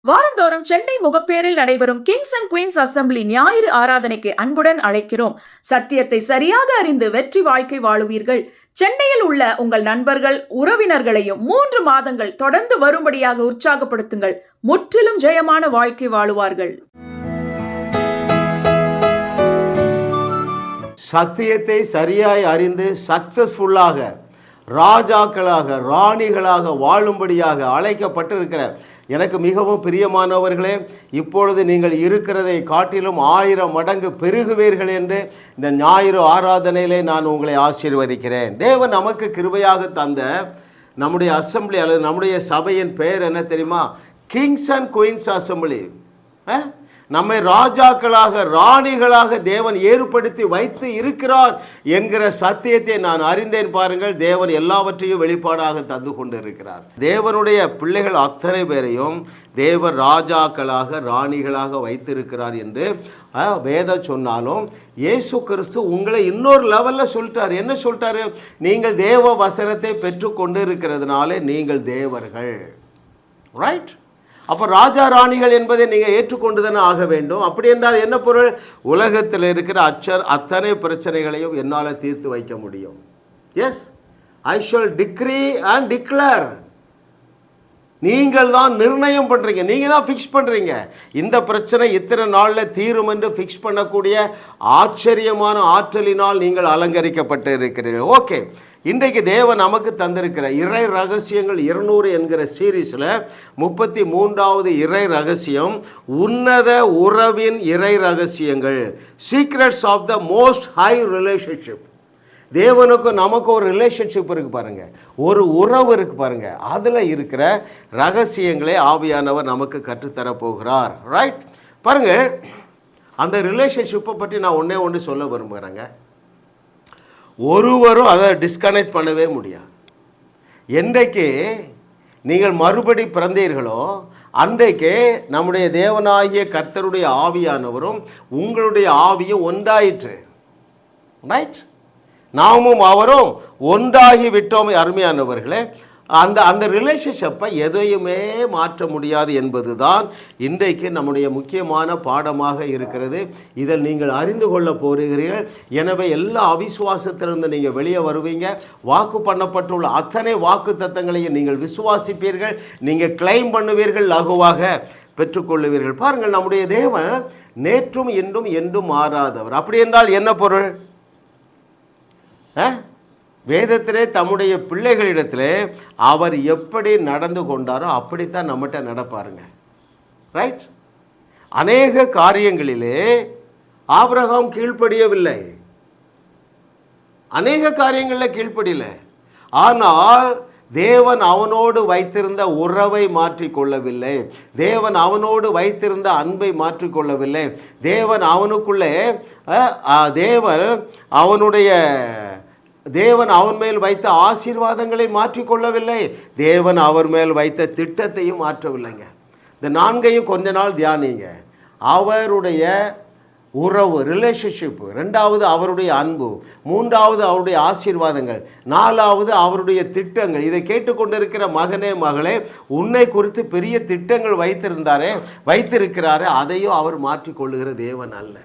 வாரந்தோறும் சென்னை முகப்பேரில் நடைபெறும் Kings and queens assembly ஞாயிறு ஆராதனைக்கு அன்புடன் அழைக்கிறோம். சத்தியத்தை சரியாக அறிந்து வெற்றி வாழ்க்கை வாழுவீர்கள். சென்னையில் உள்ள உங்கள் நண்பர்கள் உறவினர்களையும் 3 மாதங்கள் தொடர்ந்து வரும்படியாக உற்சாகப்படுத்துங்கள். முற்றிலும் ஜெயமான வாழ்க்கை வாழுவார்கள். சத்தியத்தை சரியாய் அறிந்து சக்சஸ்ஃபுல்லாக ராஜாக்களாக ராணிகளாக வாழும்படியாக அழைக்கப்பட்டிருக்கிற எனக்கு மிகவும் பிரியமானவர்களே, இப்பொழுது நீங்கள் இருக்கிறதை காட்டிலும் 1000 மடங்கு பெருகுவீர்கள் என்று இந்த ஞாயிறு ஆராதனையிலே நான் உங்களை ஆசீர்வதிக்கிறேன். தேவன் நமக்கு கிருபையாக தந்த நம்முடைய அசெம்பிளி அல்லது நம்முடைய சபையின் பெயர் என்ன தெரியுமா? Kings and queens assembly. நம்மை ராஜாக்களாக ராணிகளாக தேவன் ஏற்படுத்தி வைத்து இருக்கிறார் என்கிற சத்தியத்தை நான் அறிந்தேன். பாருங்கள், தேவன் எல்லாவற்றையும் வெளிப்பாடாக தந்து கொண்டு இருக்கிறார். தேவனுடைய பிள்ளைகள் அத்தனை பேரையும் தேவன் ராஜாக்களாக ராணிகளாக வைத்திருக்கிறார் என்று வேதம் சொன்னாலும் இயேசு கிறிஸ்து உங்களை இன்னொரு லெவலில் சொல்லிட்டார். என்ன சொல்லிட்டாரு? நீங்கள் தேவ வசனத்தை பெற்று கொண்டு இருக்கிறதுனால நீங்கள் தேவர்கள். ரைட்? அப்போ ராஜா ராணிகள் என்பதை நீங்கள் ஏற்றுக்கொண்டு தானே ஆக வேண்டும். அப்படி என்றால் என்ன பொருள்? உலகத்தில் இருக்கிற அத்தனை பிரச்சனைகளையும் என்னால் தீர்த்து வைக்க முடியும். Yes, I shall decree and declare. நீங்கள் தான் நிர்ணயம் பண்ணுறீங்க, நீங்கள் தான் ஃபிக்ஸ் பண்ணுறீங்க. இந்த பிரச்சனை இத்தனை நாளில் தீரும் என்று ஃபிக்ஸ் பண்ணக்கூடிய ஆச்சரியமான ஆற்றலினால் நீங்கள் அலங்கரிக்கப்பட்டு இருக்கிறீர்கள். ஓகே, இன்றைக்கு தேவன் நமக்கு தந்திருக்கிற இறை ரகசியங்கள் 200 என்கிற சீரீஸில் 33வது இறை ரகசியம் உன்னத உறவின் இறை ரகசியங்கள், secrets of the most high relationship. தேவனுக்கும் நமக்கு ஒரு ரிலேஷன்ஷிப் இருக்குது பாருங்க, ஒரு உறவு இருக்குது பாருங்க. அதில் இருக்கிற ரகசியங்களை ஆவியானவர் நமக்கு கற்றுத்தரப்போகிறார். ரைட்? பாருங்க, அந்த ரிலேஷன்ஷிப்பை பற்றி நான் ஒன்று சொல்ல விரும்புகிறேங்க. ஒருவரும் அதை டிஸ்கனெக்ட் பண்ணவே முடியாது. என்றைக்கு நீங்கள் மறுபடி பிறந்தீர்களோ அன்றைக்கே நம்முடைய தேவனாகிய கர்த்தருடைய ஆவியானவரும் உங்களுடைய ஆவியும் ஒன்றாயிற்று. ரைட்? நாமும் அவரும் ஒன்றாகி விட்டோம். அருமையானவர்களே, அந்த ரிலேஷன்ஷிப்பை எதையுமே மாற்ற முடியாது என்பது தான் இன்றைக்கு நம்முடைய முக்கியமான பாடமாக இருக்கிறது. இதில் நீங்கள் அறிந்து கொள்ள போகிறீர்கள். எனவே எல்லா அவிசுவாசத்திலிருந்து நீங்கள் வெளியே வருவீங்க. வாக்கு பண்ணப்பட்டுள்ள அத்தனை வாக்கு தத்தங்களையும் நீங்கள் விசுவாசிப்பீர்கள், நீங்கள் கிளைம் பண்ணுவீர்கள், லகுவாக பெற்றுக்கொள்ளுவீர்கள். பாருங்கள், நம்முடைய தேவன் நேற்றும் இன்றும் என்றும் மாறாதவர். அப்படி என்றால் என்ன பொருள்? வேதத்திலே தம்முடைய பிள்ளைகளிடத்திலே அவர் எப்படி நடந்து கொண்டாரோ அப்படித்தான் நம்மகிட்ட நடப்பாருங்க. ரைட்? அநேக காரியங்களிலே ஆபிரகாம் கீழ்ப்படியவில்லை, அநேக காரியங்களில் கீழ்ப்படியல. ஆனால் தேவன் அவனோடு வைத்திருந்த உறவை மாற்றிக்கொள்ளவில்லை, தேவன் அவனோடு வைத்திருந்த அன்பை மாற்றிக்கொள்ளவில்லை, தேவன் அவனுக்குள்ளே தேவன் அவன் மேல் வைத்த ஆசீர்வாதங்களை மாற்றிக்கொள்ளவில்லை, தேவன் அவர் மேல் வைத்த திட்டத்தையும் மாற்றவில்லைங்க. இந்த 4ஐயும் கொஞ்ச நாள் தியானிங்க. அவருடைய உறவு, ரிலேஷன்ஷிப், 2வது அவருடைய அன்பு, 3வது அவருடைய ஆசீர்வாதங்கள், 4வது அவருடைய திட்டங்கள். இதை கேட்டுக்கொண்டிருக்கிற மகனே மகளே, உன்னை குறித்து பெரிய திட்டங்கள் வைத்திருக்கிறாரே, அதையும் அவர் மாற்றிக்கொள்ளுகிற தேவன் அல்ல.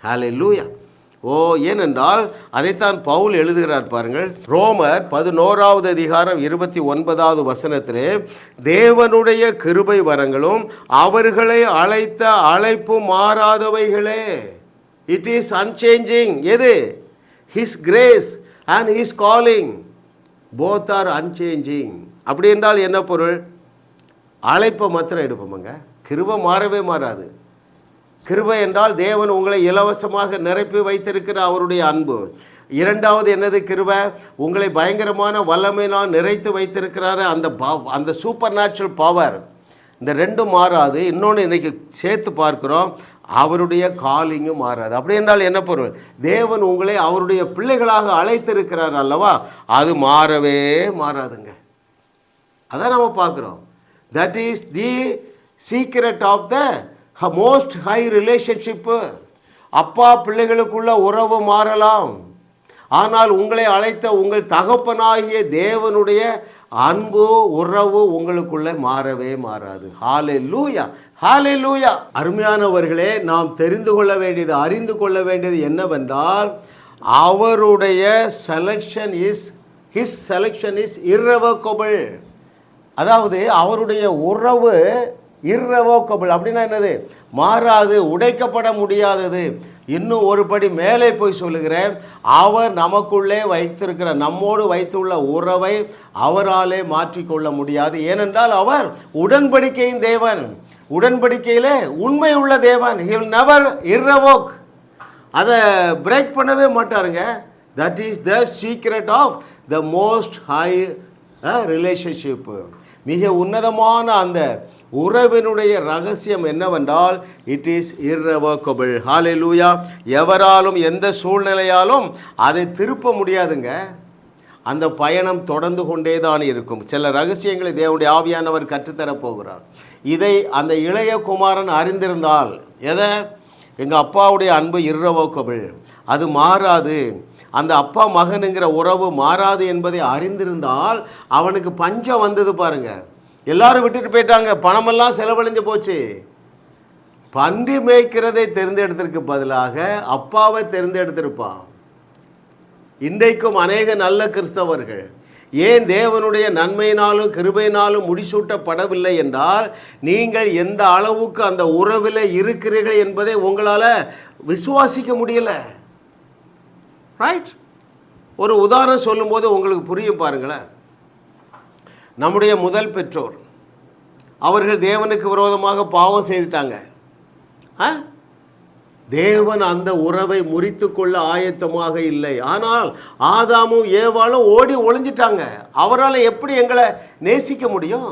ஹல்லேலூயா. ஏனென்றால் அதைத்தான் பவுல் எழுதுகிறார். பாருங்கள், ரோமர் 11வது அதிகாரம் 29வது வசனத்திலே, தேவனுடைய கிருபை வரங்களும் அவர்களை அழைத்த அழைப்பு மாறாதவைகளே. It is unchanging. எது? His grace and his calling both are unchanging. அப்படி என்றால் என்ன பொருள்? அழைப்பை மாத்திரம் எடுப்போமுங்க, கிருபை மாறவே மாறாது. கிருபை என்றால் தேவன் உங்களை இலவசமாக நிரப்பி வைத்திருக்கிற அவருடைய அன்பு. 2வது என்னது? கிருபை உங்களை பயங்கரமான வல்லமையினால் நிறைத்து வைத்திருக்கிறாரு, அந்த சூப்பர் நேச்சுரல் பவர். இந்த 2ம் மாறாது. இன்னொன்று இன்றைக்கி சேர்த்து பார்க்குறோம், அவருடைய காலிங்கும் மாறாது. அப்படி என்றால் என்ன பொருள்? தேவன் உங்களை அவருடைய பிள்ளைகளாக அழைத்திருக்கிறார் அல்லவா, அது மாறவே மாறாதுங்க. அதான் நம்ம பார்க்குறோம். That is the secret of the most high relationship. அப்பா பிள்ளைகளுக்குள்ள உறவு மாறலாம், ஆனால் உங்களை அழைத்த உங்கள் தகப்பனாகிய தேவனுடைய அன்பு உறவு உங்களுக்குள்ள மாறவே மாறாது. ஹல்லேலூயா, ஹல்லேலூயா. அருமையானவர்களே, நாம் தெரிந்து கொள்ள வேண்டியது, அறிந்து கொள்ள வேண்டியது என்னவென்றால், அவருடைய selection is his selection is irrevocable. அதாவது அவருடைய உறவு irrevocable அப்படின்னா என்னது? மாறாது, உடைக்கப்பட முடியாதது. இன்னும் ஒரு படி மேலே போய் சொல்லுகிறேன், அவர் நமக்குள்ளே வைத்திருக்கிற, நம்மோடு வைத்துள்ள உறவை அவராலே மாற்றிக்கொள்ள முடியாது. ஏனென்றால் அவர் உடன்படிக்கையின் தேவன், உடன்படிக்கையிலே உண்மை உள்ள தேவன். he will never irrevoke, அதை பிரேக் பண்ணவே மாட்டாருங்க. That is the secret of the most high relationship. மிக உன்னதமான அந்த உறவினுடைய ரகசியம் என்னவென்றால், இட் இஸ் irrevocable. ஹல்லேலூயா. எவராலும் எந்த சூழ்நிலையாலும் அதை திருப்ப முடியாதுங்க. அந்த பயணம் தொடர்ந்து கொண்டே தான் இருக்கும். சில ரகசியங்களை தேவனுடைய ஆவியானவர் கற்றுத்தரப் போகிறார். இதை அந்த இளைய குமாரன் அறிந்திருந்தால், எதை? எங்கள் அப்பாவுடைய அன்பு irrevocable, அது மாறாது, அந்த அப்பா மகனுங்கிற உறவு மாறாது என்பதை அறிந்திருந்தால், அவனுக்கு பஞ்சம் வந்தது பாருங்க. எல்லாரும் விட்டுட்டு போயிட்டாங்க, பணமெல்லாம் செலவழிஞ்சு போச்சு. பன்றி மேய்க்கிறதை தேர்ந்தெடுத்திருக்கு பதிலாக அப்பாவை தேர்ந்தெடுத்திருப்பான். இன்றைக்கும் அநேக நல்ல கிறிஸ்தவர்கள் ஏன் தேவனுடைய நன்மையினாலும் கிருபையினாலும் முடிசூட்டப்படவில்லை என்றால், நீங்கள் எந்த அளவுக்கு அந்த உறவில் இருக்கிறீர்கள் என்பதை உங்களால் விசுவாசிக்க முடியல. ரைட்? ஒரு உதாரணம் சொல்லும்போது உங்களுக்கு புரியும் பாருங்களேன். நம்முடைய முதல் பெற்றோர், அவர்கள் தேவனுக்கு விரோதமாக பாவம் செய்துட்டாங்க. தேவன் அந்த உறவை முறித்து கொள்ள ஆயத்தமாக இல்லை. ஆனால் ஆதாமும் ஏவாளும் ஓடி ஒளிஞ்சிட்டாங்க. அவரால் எப்படி எங்களை நேசிக்க முடியும்?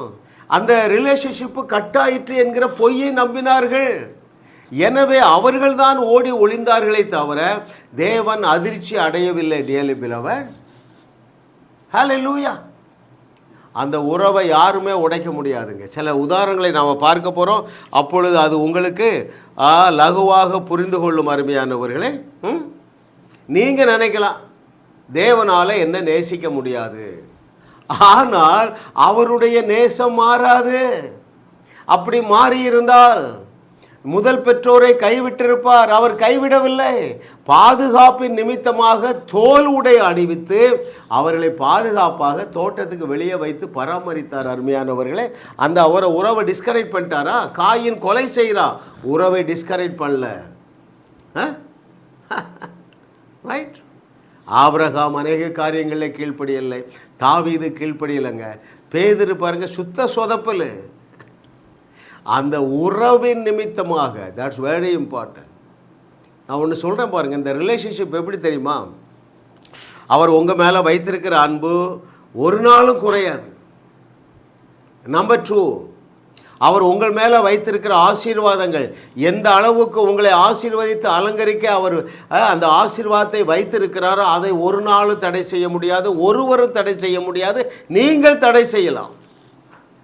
அந்த ரிலேஷன்ஷிப்பு கட்டாயிற்று என்கிற பொய்யை நம்பினார்கள். எனவே அவர்கள்தான் ஓடி ஒளிந்தார்களே தவிர தேவன் அதிர்ச்சி அடையவில்லை. டியர்லி பிலவட், ஹல்லேலூயா. அந்த உறவை யாருமே உடைக்க முடியாதுங்க. சில உதாரணங்களை நாம் பார்க்க போகிறோம். அப்பொழுது அது உங்களுக்கு லகுவாக புரிந்து கொள்ளும் அருமையானவர்களே. நீங்கள் நினைக்கலாம், தேவனால் என்ன நேசிக்க முடியாது. ஆனால் அவருடைய நேசம் மாறாது. அப்படி மாறியிருந்தால் முதல் பெற்றோரை கைவிட்டிருப்பார். அவர் கைவிடவில்லை. பாதுகாப்பின் நிமித்தமாக தோல் உடை அணிவித்து அவர்களை பாதுகாப்பாக தோட்டத்துக்கு வெளியே வைத்து பராமரித்தார். அருமையானவர்களே, அந்த அவரை உறவை டிஸ்கரேஜ் பண்ணிட்டாரா? காயின் கொலை செய்கிறா, உறவை டிஸ்கரேஜ் பண்ணல. ரைட்? ஆபிரகாம் அநேக காரியங்களில் கீழ்ப்படியலை, தாவீது கீழ்ப்படியலைங்க. பேதுரு பாருங்க, சுத்த சொதப்பல். அந்த உறவின் நிமித்தமாக, தட்ஸ் வெரி இம்பார்ட்டன்ட். நான் ஒன்று சொல்கிறேன் பாருங்கள், இந்த ரிலேஷன்ஷிப் எப்படி தெரியுமா? அவர் உங்கள் மேலே வைத்திருக்கிற அன்பு ஒரு நாளும் குறையாது. நம்பர் 2, அவர் உங்கள் மேலே வைத்திருக்கிற ஆசீர்வாதங்கள் எந்த அளவுக்கு உங்களை ஆசீர்வதித்து அலங்கரிக்க அவர் அந்த ஆசீர்வாதத்தை வைத்திருக்கிறாரோ அதை ஒரு நாளும் தடை செய்ய முடியாது, ஒருவரும் தடை செய்ய முடியாது, நீங்கள் தடை செய்யலாம்.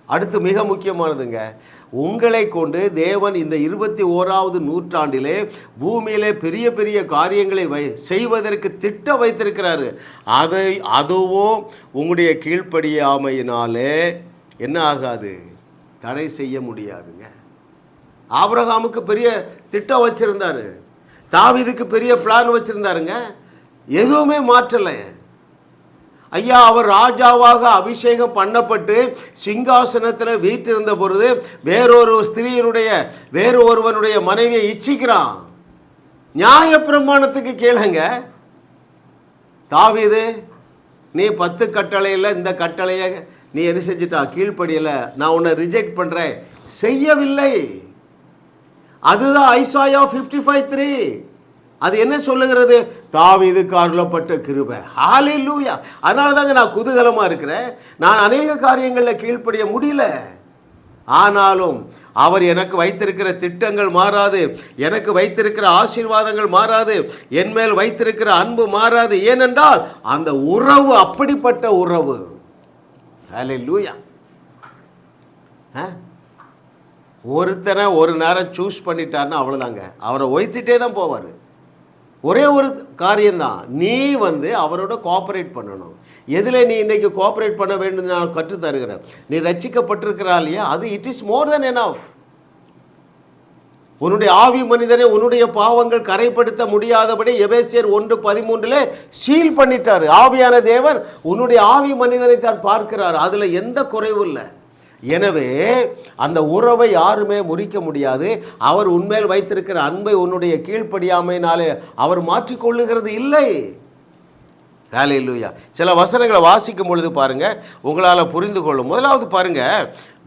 அடுத்து மிக முக்கியமானதுங்க, உங்களை கொண்டு தேவன் இந்த 21வது நூற்றாண்டிலே பூமியிலே பெரிய பெரிய காரியங்களை செய்வதற்கு திட்டம் வைத்திருக்கிறாரு. அதுவும் உங்களுடைய கீழ்ப்படியாமையினாலே என்ன ஆகாது? தடை செய்ய முடியாதுங்க. ஆபிரகாமுக்கு பெரிய திட்டம் வச்சிருந்தாரு, தாவீதுக்கு பெரிய பிளான் வச்சிருந்தாருங்க, எதுவுமே மாற்றலை. ஐயா, அவர் ராஜாவாக அபிஷேகம் பண்ணப்பட்டு சிங்காசனத்தில் வீற்றிருந்த பொழுது வேறு ஒருவனுடைய மனைவியை இச்சிக்கிறான். நியாய பிரமாணத்துக்கு கேளுங்க. தாவீது, நீ 10 கட்டளையில் இந்த கட்டளையை நீ என்ன செஞ்சிட்டா? கீழ்ப்படியல, நான் உன்னை ரிஜெக்ட் பண்றேன். செய்யவில்லை. அதுதான் ஐசாயா 55:3. அது என்ன சொல்லுகிறது? தாவீதுக்கு அருளப்பட்ட கிருபை. ஹல்லேலூயா. அதனால தாங்க நான் குதூகலமா இருக்கிறேன். நான் அநேக காரியங்களில் கீழ்ப்படிய முடியல, ஆனாலும் அவர் எனக்கு வைத்திருக்கிற திட்டங்கள் மாறாது, எனக்கு வைத்திருக்கிற ஆசீர்வாதங்கள் மாறாது, என் மேல் வைத்திருக்கிற அன்பு மாறாது. ஏனென்றால் அந்த உறவு அப்படிப்பட்ட உறவு. ஹல்லேலூயா. ஒருத்தனை ஒரு நேரம் சூஸ் பண்ணிட்டாருன்னா அவ்வளோதாங்க, அவரை ஒய்த்துட்டே தான் போவார். ஒரே ஒரு காரியம்தான், நீ அவரோட கோஆப்ரேட் பண்ணணும். எதில் நீ இன்னைக்கு கோஆப்ரேட் பண்ண வேண்டும் நான் கற்று தருகிறேன். நீ ரட்சிக்கப்பட்டிருக்கிறா இல்லையா, அது it is more then enough. உன்னுடைய ஆவி மனிதனை உன்னுடைய பாவங்கள் கரைப்படுத்த முடியாதபடி எபேசியர் 1:13 சீல் பண்ணிட்டாரு. ஆவியான தேவன் உன்னுடைய ஆவி மனிதனை தான் பார்க்கிறார், அதுல எந்த குறைவும் இல்லை. எனவே அந்த உறவை யாருமே முறிக்க முடியாது. அவர் உன்மேல் வைத்திருக்கிற அன்பை உன்னுடைய கீழ்ப்படியாமையினாலே அவர் மாற்றிக்கொள்ளுகிறது இல்லை. ஹல்லேலூயா. சில வசனங்களை வாசிக்கும் பொழுது பாருங்க, உங்களால் புரிந்து கொள்ளும். முதலாவது பாருங்க,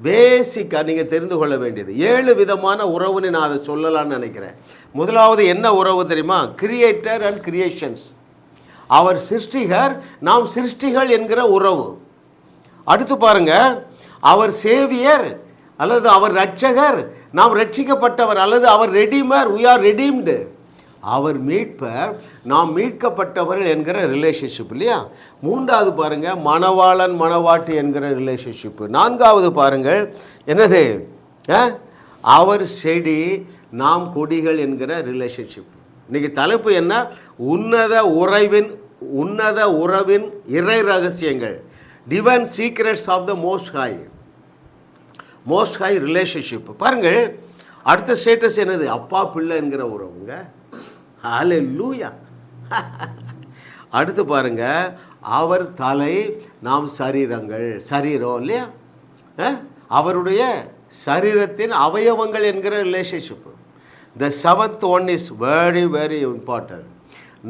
பேசிக்காக நீங்கள் தெரிந்து கொள்ள வேண்டியது 7 விதமான உறவுன்னு நான் அதை சொல்லலான்னு நினைக்கிறேன். முதலாவது என்ன உறவு தெரியுமா? Creator and creations. அவர் சிருஷ்டிகர், நாம் சிருஷ்டிகள் என்கிற உறவு. அடுத்து பாருங்க, அவர் சேவியர் அல்லது அவர் ரட்சகர், நாம் ரட்சிக்கப்பட்டவர், அல்லது அவர் ரெடீமர், we are redeemed. அவர் மீட்பர், நாம் மீட்கப்பட்டவர்கள் என்கிற ரிலேஷன்ஷிப் இல்லையா. மூன்றாவது பாருங்க, மணவாளன் மணவாட்டி என்கிற ரிலேஷன்ஷிப். நான்காவது பாருங்கள் என்னது, அவர் செடி நாம் கொடிகள் என்கிற ரிலேஷன்ஷிப். இன்னைக்கு தலைப்பு என்ன? உன்னத உறவின் இறை ரகசியங்கள், divine secrets of the most high relationship. பாருங்கள், அடுத்த ஸ்டேட்டஸ் என்னது? அப்பா பிள்ளை என்கிற உறவுங்க. ஹல்லேலூயா. அடுத்து பாருங்க, அவர் தலை நாம் சரீரம் இல்லையா, அவருடைய சரீரத்தின் அவயவங்கள் என்கிற relationship. The seventh one is very very important.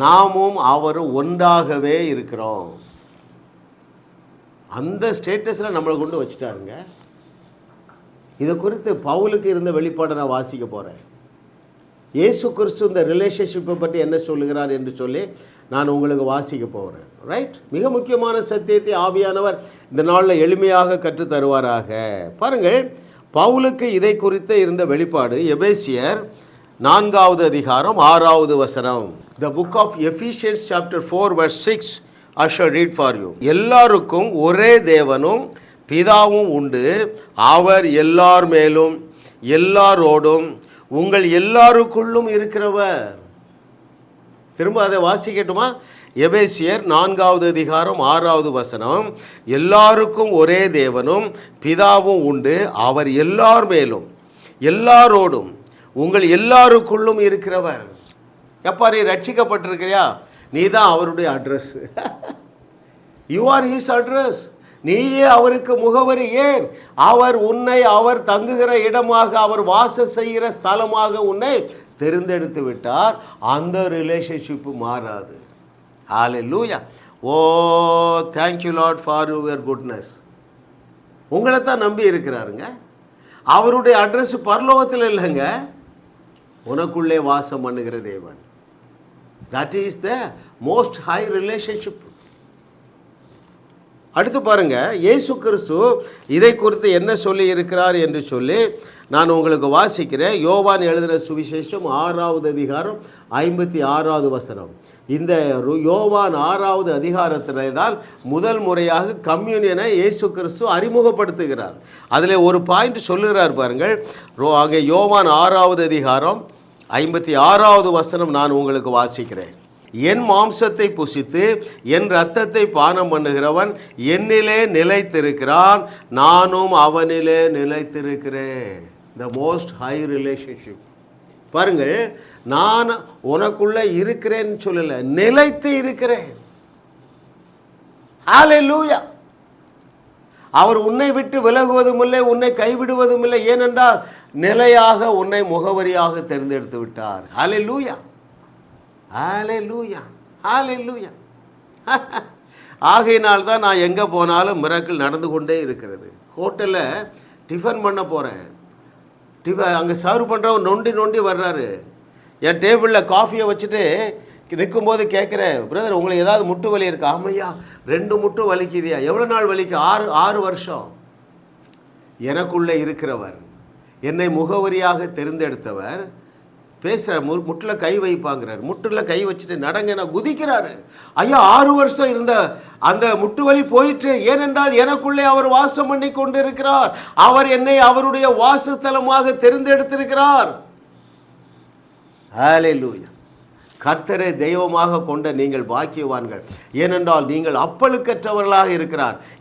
நாமும் அவரும் ஒன்றாகவே இருக்கிறோம். அந்த ஸ்டேட்டஸில் நம்மளை கொண்டு வச்சுட்டாருங்க. இதை குறித்து பவுலுக்கு இருந்த வெளிப்பாடை நான் வாசிக்க போகிறேன். இயேசு கிறிஸ்து இந்த ரிலேஷன்ஷிப்பை பற்றி என்ன சொல்லுகிறார் என்று சொல்லி நான் உங்களுக்கு வாசிக்க போகிறேன். ரைட்? மிக முக்கியமான சத்தியத்தை ஆவியானவர் இந்த நாளில் எளிமையாக கற்று தருவாராக. பாருங்கள், பவுலுக்கு இதை குறித்து இருந்த வெளிப்பாடு எபேசியர் 4வது அதிகாரம் 6வது வசனம். The book of Ephesians chapter 4 verse 6 I shall read for you. எல்லாருக்கும் ஒரே தேவனும் பிதாவும் உண்டு, அவர் எல்லார் மேலும் எல்லாரோடும் உங்கள் எல்லாருக்குள்ளும் இருக்கிறவர். திரும்ப அதை வாசிக்கட்டுமா? எபேசியர் 4வது அதிகாரம் 6வது வசனம். எல்லாருக்கும் ஒரே தேவனும் பிதாவும் உண்டு, அவர் எல்லார் மேலும் எல்லாரோடும் உங்கள் எல்லாருக்குள்ளும் இருக்கிறவர். எப்பா நீ ரட்சிக்கப்பட்டிருக்கிறியா? நீ தான் அவருடைய address. You are his address. நீயே அவருக்கு முகவரி. ஏன்? அவர் தங்குகிற இடமாக, அவர் வாசம் செய்கிற ஸ்தலமாக உன்னை தெரிந்தெடுத்து விட்டார். அந்த ரிலேஷன்ஷிப்பு மாறாது. Hallelujah. Oh thank you Lord for your goodness. உங்களை தான் நம்பி இருக்கிறாருங்க. அவருடைய அட்ரஸ் பரலோகத்தில் இல்லைங்க, உனக்குள்ளே வாசம் பண்ணுகிற தேவன். That is the most high relationship. அடுத்து பாருங்க, இயேசு கிறிஸ்து இதை குறித்து என்ன சொல்லி இருக்கிறார் என்று சொல்லி நான் உங்களுக்கு வாசிக்கிறேன். யோவான் எழுதின சுவிசேஷம் 6வது அதிகாரம் 56வது வசனம். இந்த யோவான் 6வது அதிகாரத்திலே தான் முதல் முறையாக கம்யூனியனை இயேசு கிறிஸ்து அறிமுகப்படுத்துகிறார். அதில் ஒரு பாயிண்ட் சொல்லுகிறார் பாருங்கள். அங்கே யோவான் 6வது அதிகாரம் 56வது வசனம் நான் உங்களுக்கு வாசிக்கிறேன். என் மாம்சத்தை புசித்து என் இரத்தத்தை பானம் பண்ணுகிறவன் என்னிலே நிலைத்திருக்கிறான், நானும் அவனிலே நிலைத்திருக்கிறேன். The most high relationship. பாருங்கள், நான் உனக்குள்ள இருக்கிறேன்னு சொல்லல, நிலைத்து இருக்கிறேன். ஹல்லேலூயா. அவர் உன்னை விட்டு விலகுவதும் இல்லை, உன்னை கைவிடுவதும் இல்லை. ஏனென்றால் நிலையாக உன்னை முகவரியாக தேர்ந்தெடுத்து விட்டார். ஹல்லேலூயா. ஹல்லேலூயா. ஹல்லேலூயா. ஆகையினால் தான் நான் எங்கே போனாலும் மிராக்கிள் நடந்து கொண்டே இருக்கிறது. ஹோட்டலில் டிஃபன் பண்ண போகிறேன், அங்கே சர்வ் பண்ணுறவன் நொண்டி வர்றாரு. என் டேபிளில் காஃபியை வச்சுட்டு நிற்கும்போது கேட்குறேன், பிரதர் உங்களுக்கு ஏதாவது முட்டு வலி இருக்கா? ஆமையா 2 முட்டு வலிக்குதியா? எவ்வளோ நாள் வலிக்கு? 6 வருஷம். எனக்குள்ளே இருக்கிறவர், என்னை முகவரியாக தெரிந்தெடுத்தவர் பேசுகிறார். முட்டில் கை வைப்பாங்கிறார். முட்டில் கை வச்சுட்டு நடங்க நான் குதிக்கிறாரு. ஐயா 6 வருஷம் இருந்த அந்த முட்டு வலி போயிட்டு, ஏனென்றால் எனக்குள்ளே அவர் வாசம் பண்ணி கொண்டு இருக்கிறார். அவர் என்னை அவருடைய வாசஸ்தலமாக தெரிந்தெடுத்திருக்கிறார். ஹல்லேலூயா. கர்த்தரை தெய்வமாக கொண்ட நீங்கள் பாக்கியவான்கள். ஏனென்றால் நீங்கள் அப்பழுக்கற்றவர்களாக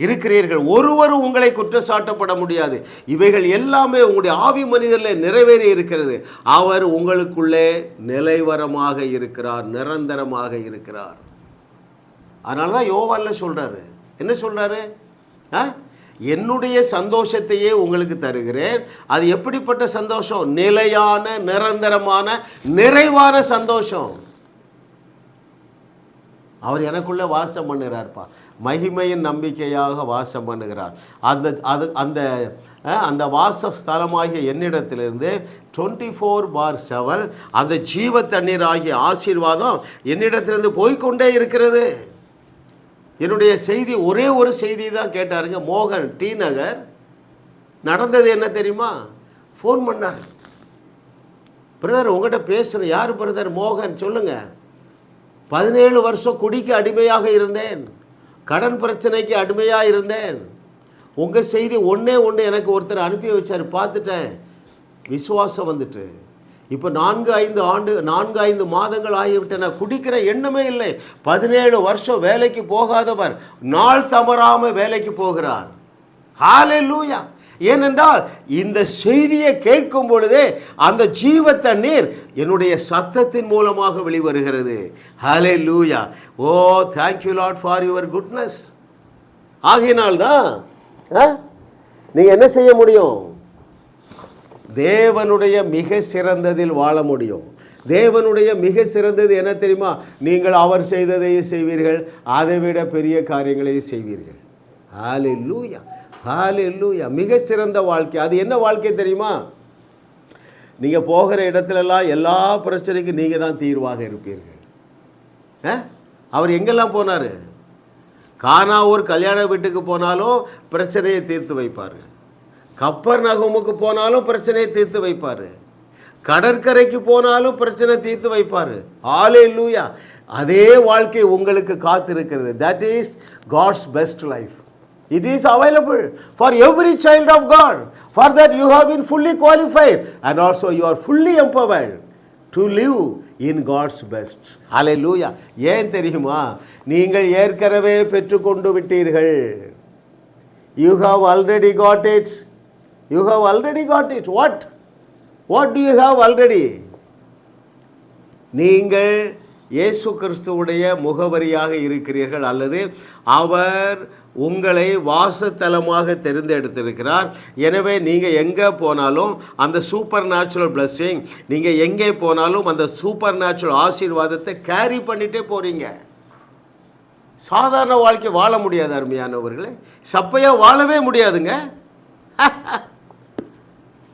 இருக்கிறீர்கள். ஒருவரும் உங்களை குற்றச்சாட்டப்பட முடியாது. இவைகள் எல்லாமே உங்களுடைய ஆவி மனிதரில் நிறைவேறி இருக்கிறது. அவர் உங்களுக்குள்ளே நிலைவரமாக இருக்கிறார், நிரந்தரமாக இருக்கிறார். அதனால தான் யோவான்ல சொல்றாரு, என்ன சொல்றாரு? என்னுடைய சந்தோஷத்தையே உங்களுக்கு தருகிறேன். அது எப்படிப்பட்ட சந்தோஷம்? நிலையான, நிரந்தரமான, நிறைவான சந்தோஷம். அவர் எனக்குள்ளே வாசம் பண்ணுகிறார்ப்பா. மகிமையின் நம்பிக்கையாக வாசம் பண்ணுகிறார். அந்த வாசஸ்தலமாகிய என்னிடத்திலிருந்து 24/7 அந்த ஜீவ தண்ணீர் ஆகிய ஆசீர்வாதம் என்னிடத்திலிருந்து போய்கொண்டே இருக்கிறது. என்னுடைய செய்தி ஒரே ஒரு செய்தி தான் கேட்டாருங்க. மோகன் டி நகர் நடந்தது என்ன தெரியுமா? ஃபோன் பண்ணார். பிரதர் உங்கள்கிட்ட பேசணும். யார் பிரதர்? மோகன். சொல்லுங்க. 17 வருஷம் குடிக்கு அடிமையாக இருந்தேன், கடன் பிரச்சனைக்கு அடிமையாக இருந்தேன். உங்கள் செய்தி ஒன்றே எனக்கு ஒருத்தர் அனுப்பி வச்சார், பார்த்துட்டேன், விசுவாசம் வந்துட்டு. இப்போ 4-5 மாதங்கள் ஆகிவிட்டன. குடிக்கிற எண்ணமே இல்லை. 17 வருஷம் வேலைக்கு போகாதவர் நாள் தவறாமல் வேலைக்கு போகிறார். ஹல்லேலூயா. ஏனென்றால் இந்த செய்தியை கேட்கும் பொழுதே அந்த ஜீவ தண்ணீர் என்னுடைய சத்தத்தின் மூலமாக வெளிவருகிறது. ஹல்லேலூயா. ஓ thank you Lord for your goodness. ஆகையினால்தான் நீங்க என்ன செய்ய முடியும்? தேவனுடைய மிக சிறந்ததில் வாழ முடியும். தேவனுடைய மிக சிறந்தது என்ன தெரியுமா? நீங்கள் அவர் செய்ததையும் செய்வீர்கள், அதைவிட பெரிய காரியங்களையும் செய்வீர்கள். ஹல்லேலூயா, ஹல்லேலூயா. மிக சிறந்த வாழ்க்கை. அது என்ன வாழ்க்கை தெரியுமா? நீங்கள் போகிற இடத்துலலாம் எல்லா பிரச்சனைக்கும் நீங்கள் தான் தீர்வாக இருப்பீர்கள். அவர் எங்கெல்லாம் போனார்? கானாவூர் கல்யாண வீட்டுக்கு போனாலும் பிரச்சனையை தீர்த்து வைப்பார். கப்பர்நகூமுக்கு போனாலும் பிரச்சனையை தீர்த்து வைப்பார். கடற்கரைக்கு போனாலும் பிரச்சனை தீர்த்து வைப்பார். ஹல்லேலூயா. அதே வாழ்க்கை உங்களுக்கு காத்திருக்கிறது. That is God's best life. It is available for every child of God. For that you have been fully qualified and also you are fully empowered to live in God's best. Hallelujah. ஏன் தெரியுமா? நீங்கள் ஏற்கனவே பெற்றுக்கொண்டு விட்டீர்கள். You have already got it. You have already got it. What do you have already? நீங்கள் இயேசு கிறிஸ்துவுடைய முகவரியாக இருக்கிறீர்கள், அல்லது அவர் உங்களை வாசத்தலமாக தெரிந்தெடுத்திருக்கிறார். எனவே நீங்கள் எங்கே போனாலும் அந்த சூப்பர் நேச்சுரல் பிளஸ்ஸிங், நீங்கள் எங்கே போனாலும் அந்த சூப்பர் நேச்சுரல் ஆசீர்வாதத்தை கேரி பண்ணிகிட்டே போகிறீங்க. சாதாரண வாழ்க்கை வாழ முடியாது அருமையானவர்களே. சப்பையாக வாழவே முடியாதுங்க.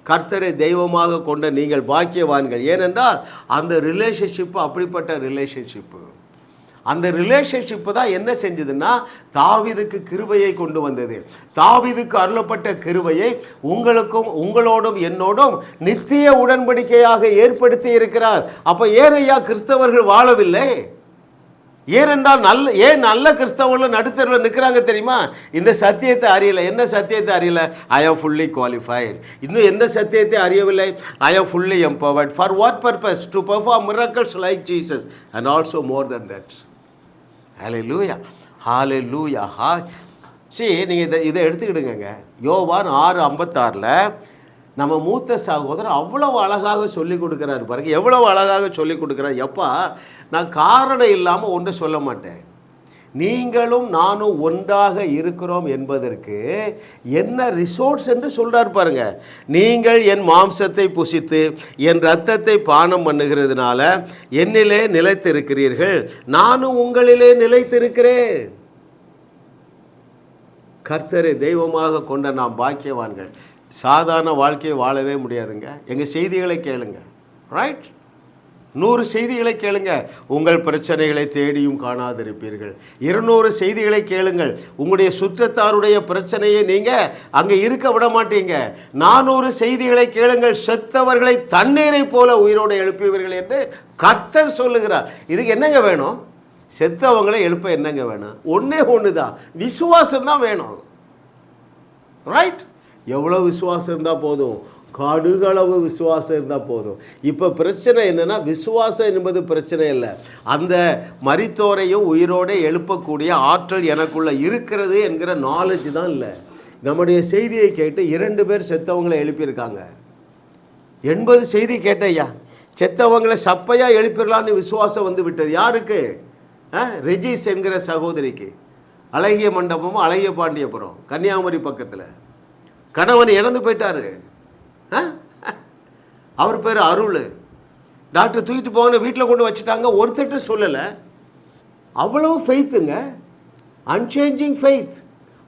கர்த்தரை தெய்வமாக கொண்ட நீங்கள் பாக்கியவான்கள். ஏனென்றால் அந்த ரிலேஷன்ஷிப்பு அப்படிப்பட்ட ரிலேஷன்ஷிப்பு. அந்த ரிலேஷன்ஷிப்பு தான் என்ன செஞ்சதுன்னா தாவீதுக்கு கிருபையை கொண்டு வந்தது. தாவீதுக்கு அருளப்பட்ட கிருபையை உங்களோடும் என்னோடும் நித்திய உடன்படிக்கையாக ஏற்படுத்தி இருக்கிறார். அப்போ ஏன் ஐயா கிறிஸ்தவர்கள் வாழவில்லை? ஏனென்றால் நல்ல கிறிஸ்தவர்கள் நடுத்தரில் நிற்கிறாங்க தெரியுமா? இந்த சத்தியத்தை அறியலை. என்ன சத்தியத்தை அறியல? ஐ ஆம் ஃபுல்லி குவாலிஃபைட். இன்னும் எந்த சத்தியத்தை அறியவில்லை? I am fully empowered. For what purpose? To perform miracles like Jesus and also more than that. Hallelujah, hallelujah. சரி, நீங்கள் இதை எடுத்துக்கிடுங்க. யோவான் 6:56 நம்ம மூத்த சகோதரர் அவ்வளவு அழகாக சொல்லி கொடுக்குறாரு பாருங்க. எவ்வளவு அழகாக சொல்லி கொடுக்குறாரு. எப்பா, நான் காரணம் இல்லாமல் ஒன்றை சொல்ல மாட்டேன். நீங்களும் நானும் ஒன்றாக இருக்கிறோம் என்பதற்கு என்ன ரிசோர்ஸ் என்று சொல்றார் பாருங்க. நீங்கள் என் மாம்சத்தை புசித்து என் இரத்தத்தை பானம் பண்ணுகிறதுனால என்னிலே நிலைத்திருக்கிறீர்கள், நானும் உங்களிலே நிலைத்திருக்கிறேன். கர்த்தரை தெய்வமாக கொண்ட நாம் பாக்கியவான்கள். சாதாரண வாழ்க்கையை வாழவே முடியாதுங்க. எங்கள் செய்திகளை கேளுங்க. ரைட்? 100 செய்திகளை கேளுங்க, உங்கள் பிரச்சனைகளை தேடியும் காணாதிருப்பீர்கள். 200 செய்திகளை கேளுங்கள், உங்களுடைய சுற்றத்தாருடைய பிரச்சனையை நீங்கள் அங்கே இருக்க விட மாட்டீங்க. 400 செய்திகளை கேளுங்கள், செத்தவர்களை தண்ணீரை போல உயிரோடு எழுப்புவீர்கள் என்று கர்த்தர் சொல்லுகிறார். இதுக்கு என்னங்க வேணும்? செத்தவங்களை எழுப்ப என்னங்க வேணும்? ஒன்றே ஒன்று தான், விசுவாசம் தான் வேணும். ரைட்? எவ்வளோ விசுவாசம் இருந்தால் போதும்? கடுகளவு விசுவாசம் இருந்தால் போதும். இப்போ பிரச்சனை என்னென்னா, விசுவாசம் என்பது பிரச்சனை இல்லை, அந்த மரித்தோரையும் உயிரோடு எழுப்பக்கூடிய ஆற்றல் எனக்குள்ளே இருக்கிறது என்கிற நாலேஜ் தான் இல்லை. நம்முடைய செய்தியை கேட்டு 2 பேர் செத்தவங்களை எழுப்பியிருக்காங்க. 80 செய்தி கேட்டையா, செத்தவங்களை சப்பையாக எழுப்பிடலான்னு விசுவாசம் வந்து விட்டது. யாருக்கு? ரெஜிஸ் என்கிற சகோதரிக்கு. அழகிய மண்டபமும் அழகிய பாண்டியபுரம், கன்னியாகுமரி பக்கத்தில். கணவன் இறந்து போயிட்டாரு. அவர் பேர் அருள். டாக்டர் தூக்கிட்டு போன வீட்டில் கொண்டு வச்சுட்டாங்க. ஒருத்தட்ட சொல்லலை. அவ்வளவு ஃபெய்த்துங்க. Unchanging faith,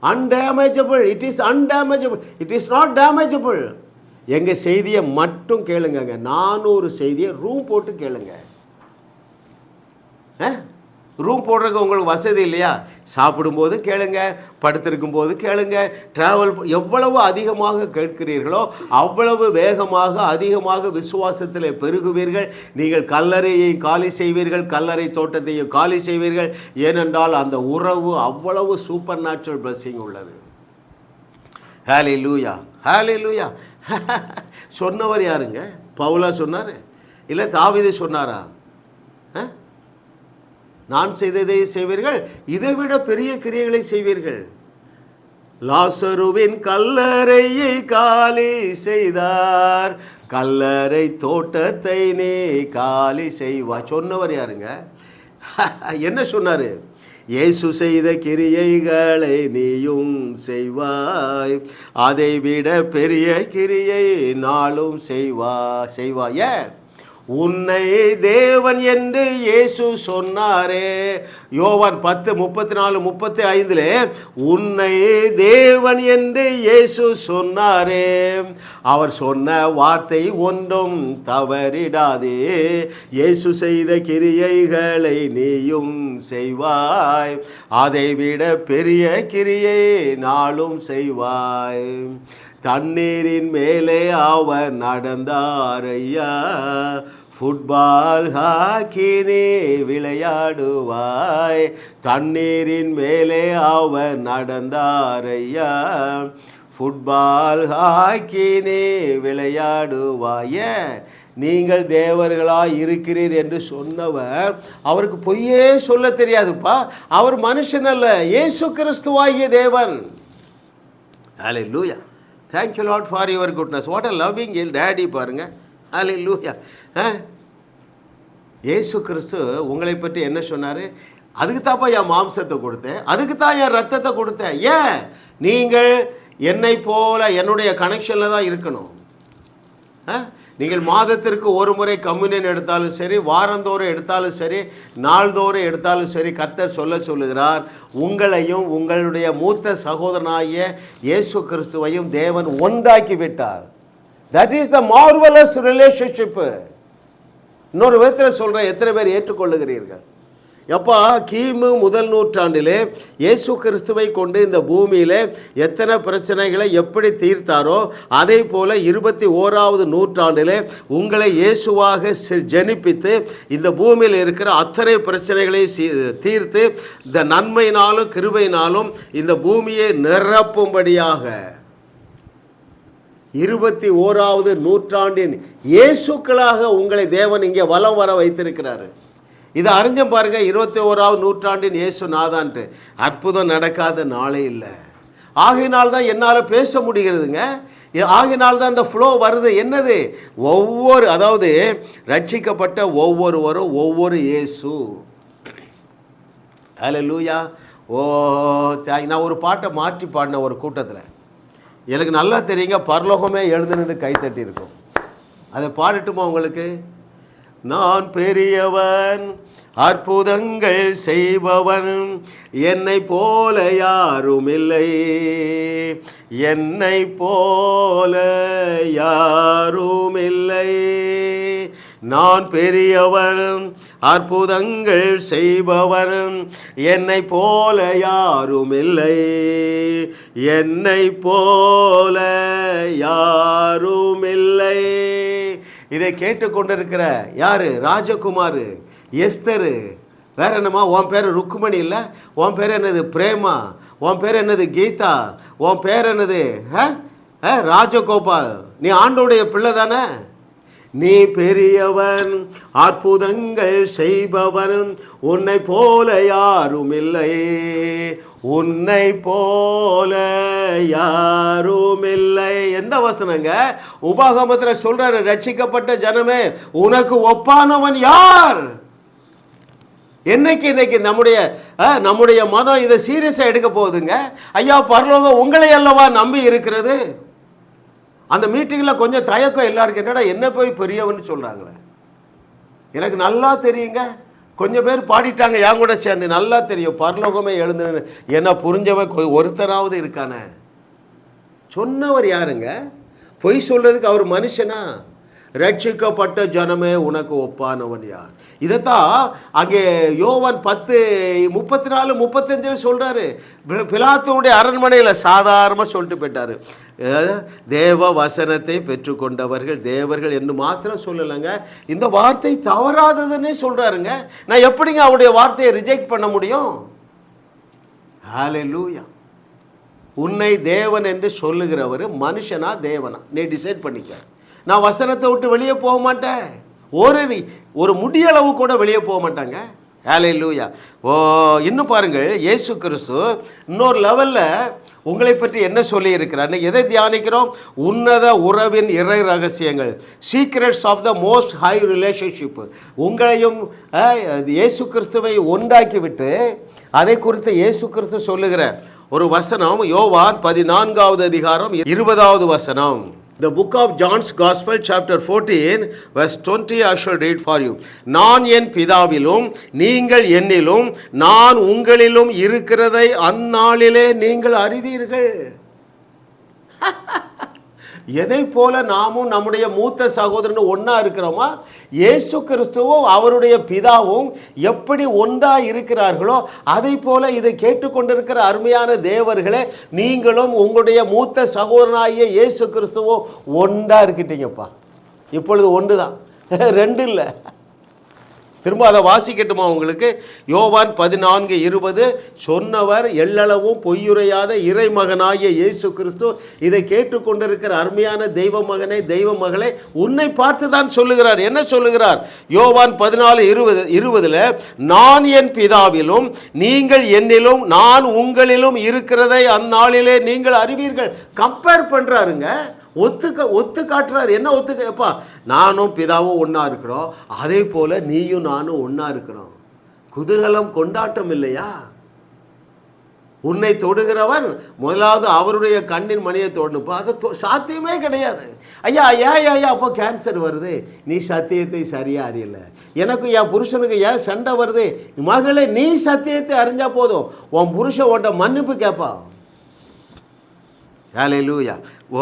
undamageable. It is undamageable, it is not damageable. எங்கள் செய்தியை மட்டும் கேளுங்க. 400 செய்தியை ரூம் போட்டு கேளுங்க. ரூம் போடுறதுக்கு உங்களுக்கு வசதி இல்லையா? சாப்பிடும்போது கேளுங்க, படுத்திருக்கும் போது கேளுங்க. ட்ராவல் எவ்வளவு அதிகமாக கேட்கிறீர்களோ அவ்வளவு வேகமாக அதிகமாக விசுவாசத்தில் பெருகுவீர்கள். நீங்கள் கல்லறையை காலி செய்வீர்கள், கல்லறை தோட்டத்தையும் காலி செய்வீர்கள். ஏனென்றால் அந்த உறவு அவ்வளவு சூப்பர் நேச்சுரல் பிளஸிங் உள்ளது. ஹல்லேலூயா, ஹல்லேலூயா. சொன்னவர் யாருங்க? பவுலா சொன்னார்? இல்லை தாவீது சொன்னாரா? நான் செய்ததை செய்வீர்கள், இதைவிட பெரிய கிரியைகளை செய்வீர்கள். லாசருவின் கல்லறையை காலி செய்தார், கல்லறை தோட்டத்தை நீ காலி செய்வா. சொன்னவர் யாருங்க? என்ன சொன்னாரு? இயேசு செய்த கிரியைகளை நீயும் செய்வாய், அதை விட பெரிய கிரியை நாளும் செய்வாய். உன்னை தேவன் என்று இயேசு சொன்னாரே. யோவான் 10:34-35 உன்னை தேவன் என்று இயேசு சொன்னாரே. அவர் சொன்ன வார்த்தை ஒன்றும் தவறிடாதே. இயேசு செய்த கிரியைகளை நீயும் செய்வாய், அதை விட பெரிய கிரியை நாளும் செய்வாய். தண்ணீரின் மேலே அவர் நடந்தாரையா, ஃபுட்பால் ஹாக்கினே விளையாடுவாய். தண்ணீரின் மேலே அவர் நடந்தாரையா, ஃபுட்பால் ஹாக்கினே விளையாடுவாய. நீங்கள் தேவர்களாய் இருக்கிறீர் என்று சொன்னவர், அவருக்கு பொய்யே சொல்ல தெரியாதுப்பா. அவர் மனுஷன் அல்ல, இயேசு கிறிஸ்துவாகிய தேவன். ஹல்லேலூயா. Thank you Lord for your goodness. What a loving daddy பாருங்க. ஹல்லேலூயா. இயேசு கிறிஸ்து உங்களை பற்றி என்ன சொன்னார்? அதுக்கு தான்ப்பா என் மாம்சத்தை கொடுத்தேன், அதுக்கு தான் என் ரத்தத்தை கொடுத்தேன். ஏன்? நீங்கள் என்னை போல என்னுடைய கனெக்ஷனில் தான் இருக்கணும். நீங்கள் மாதத்திற்கு ஒரு முறை கம்யூனியன் எடுத்தாலும் சரி, வாரந்தோறும் எடுத்தாலும் சரி, நாள்தோறும் எடுத்தாலும் சரி, கர்த்தர் சொல்லுகிறார், உங்களையும் உங்களுடைய மூத்த சகோதரனாகிய இயேசு கிறிஸ்துவையும் தேவன் ஒன்றாக்கி விட்டார். That is the marvellous relationship. இன்னொரு விதத்தில் சொல்கிறேன், எத்தனை பேர் ஏற்றுக்கொள்ளுகிறீர்கள்? எப்போ கிமு 1 நூற்றாண்டிலே இயேசு கிறிஸ்துவை கொண்டு இந்த பூமியில் எத்தனை பிரச்சனைகளை எப்படி தீர்த்தாரோ, அதே போல் 21வது நூற்றாண்டிலே உங்களை இயேசுவாக ஜனிப்பித்து இந்த பூமியில் இருக்கிற அத்தனை பிரச்சனைகளை தீர்த்து இந்த நன்மையினாலும் கிருபையினாலும் இந்த பூமியை நிரப்பும்படியாக 21வது நூற்றாண்டின் இயேசுக்களாக உங்களை தேவன் இங்கே வலம் வர வைத்திருக்கிறாரு. இதை அறிஞ்ச பாருங்க. 21வது நூற்றாண்டின் இயேசு நாதான்ட்டு அற்புதம் நடக்காத நாளே இல்லை. ஆகையினால்தான் என்னால் பேச முடிகிறதுங்க. ஆகையினால்தான் இந்த ஃப்ளோ வருது. என்னது? அதாவது ரட்சிக்கப்பட்ட ஒவ்வொருவரும் ஒவ்வொரு இயேசு. ஹல்லேலூயா. நான் ஒரு பாட்டை மாற்றி பாடின ஒரு கூட்டத்தில், எனக்கு நல்லா தெரியுங்க, பரலோகமே எழுந்து நின்று கைத்தட்டி இருக்கும். அதை பாடட்டுமா உங்களுக்கு? நான் பெரியவன், அற்புதங்கள் செய்பவன், என்னை போல யாரும் இல்லை, என்னை போல யாரும் இல்லை. நான் பெரியவன், அற்புதங்கள் செய்பவன், என்னை போல யாரும் இல்லை, என்னை போல யாரும் இல்லை. இதை கேட்டுக்கொண்டிருக்கிற யாரு? ராஜகுமார், எஸ்தரு, வேற என்னம்மா? உன் பேர் ருக்குமணி இல்லை? உன் பேர் என்னது? பிரேமா. உன் பேர் என்னது? கீதா. உன் பேர் என்னது? ராஜகோபால், நீ ஆண்டோடைய பிள்ளை தானே? நீ பெரியவன், அற்புதங்கள் செய்பவன், உன்னை போல யாரும் இல்லை, உன்னை போல யாரும் இல்லை. எந்த வசனங்க? உபாகமத்தில் சொல்றாரு, ரட்சிக்கப்பட்ட ஜனமே உனக்கு ஒப்பானவன் யார்? இன்னைக்கு நம்முடைய மதம் இதை சீரியஸா எடுக்க போகுதுங்க. ஐயா, பரலோகம் உங்களை அல்லவா நம்பி இருக்கிறது. அந்த மீட்டிங்கில் கொஞ்சம் தயக்கம் எல்லாருக்கும், என்னடா என்ன போய் பெரியவன்னு சொல்கிறாங்களே. எனக்கு நல்லா தெரியுங்க, கொஞ்சம் பேர் பாடிட்டாங்க என் கூட சேர்ந்து, நல்லா தெரியும் பரலோகமே எழுந்துன்னு. என்ன புரிஞ்சவன் ஒருத்தராவது இருக்கானே? சொன்னவர் யாருங்க? பொய் சொல்றதுக்கு அவர் மனுஷனா? ரட்சிக்கப்பட்ட ஜனமே உனக்கு ஒப்பானவன் யார்? இதைத்தான் அங்கே யோவான் 10:34-35 சொல்றாரு. பிலாத்துடைய அரண்மனையில் சாதாரணமாக சொல்லிட்டு போயிட்டாரு, தேவ வசனத்தை பெற்றுக்கொண்டவர்கள் தேவர்கள் என்று மாத்திரம் சொல்லலைங்க, இந்த வார்த்தை தவறாததுன்னே சொல்றாருங்க. நான் எப்படிங்க அவருடைய வார்த்தையை ரிஜெக்ட் பண்ண முடியும்? ஹல்லேலூயா. உன்னை தேவன் என்று சொல்லுகிறவர் மனுஷனா தேவனா நீ டிசைட் பண்ணிக்க. நான் வசனத்தை விட்டு வெளியே போக மாட்டேன், ஒரு முடியளவு கூட வெளியே போக மாட்டாங்க. ஹல்லேலூயா. இன்னும் பாருங்கள், இயேசு கிறிஸ்து இன்னொரு லெவலில் உங்களை பற்றி என்ன சொல்லி இருக்கிறார்? எதை தியானிக்கிறோம்? உன்னத உறவின் இறை ரகசியங்கள், secrets of the most high relationship. உங்களையும் இயேசு கிறிஸ்துவை ஒன்றாக்கிவிட்டு அதை குறித்து இயேசு கிறிஸ்து சொல்லுகிற ஒரு வசனம் யோவான் 14 வசனம். The book of John's Gospel, chapter 14, verse 20, I shall read for you. நான் என் பிதாவிலும் நீங்கள் என்னிலும் நான் உங்களிலும் இருக்கிறதை அந்நாளிலே நீங்கள் அறிவீர்கள். எதை போல நாமும் நம்முடைய மூத்த சகோதரனும் ஒன்றா இருக்கிறோமா? இயேசு கிறிஸ்துவும் அவருடைய பிதாவும் எப்படி ஒன்றா இருக்கிறார்களோ அதை போல இதை கேட்டுக்கொண்டிருக்கிற அருமையான தேவர்களே, நீங்களும் உங்களுடைய மூத்த சகோதரனாகிய இயேசு கிறிஸ்துவும் ஒன்றா இருக்கிட்டீங்கப்பா. இப்பொழுது ஒன்று தான், ரெண்டு இல்லை. திரும்ப அதை வாசிக்கட்டுமா உங்களுக்கு? யோவான் 14:20 சொன்னவர் எள்ளளவும் பொய்யுரையாத இறைமகனாகிய இயேசு கிறிஸ்து இதை கேட்டுக்கொண்டிருக்கிற அருமையான தெய்வ மகனே தெய்வ மகளே, உன்னை பார்த்து தான் சொல்லுகிறார். என்ன சொல்லுகிறார்? யோவான் 14:20 நான் என் பிதாவிலும் நீங்கள் என்னிலும் நான் உங்களிலும் இருக்கிறதை அந்நாளிலே நீங்கள் அறிவீர்கள். கம்பேர் பண்றாருங்க, ஒத்து காட்டுறாரு. என்ன ஒத்துக்கப்பா? நானும் பிதாவும் ஒன்றா இருக்கிறோம், அதே போல நீயும் நானும் ஒன்றா இருக்கிறோம். குதூகலம் கொண்டாட்டம் இல்லையா? உன்னை தொடுகிறவன் முதலாவது அவருடைய கண்ணின் மணியை தொடணுப்பா. அது சாத்தியமே கிடையாது. ஐயா அப்போ கேன்சர் வருது, நீ சத்தியத்தை சரியா அறியல. எனக்கு என் புருஷனுக்கு ஏன் சண்டை வருது? மகளே, நீ சத்தியத்தை அறிஞ்சா போதும், உன் புருஷன் உன்ட்ட மன்னிப்பு கேட்பா. Hallelujah. Oh,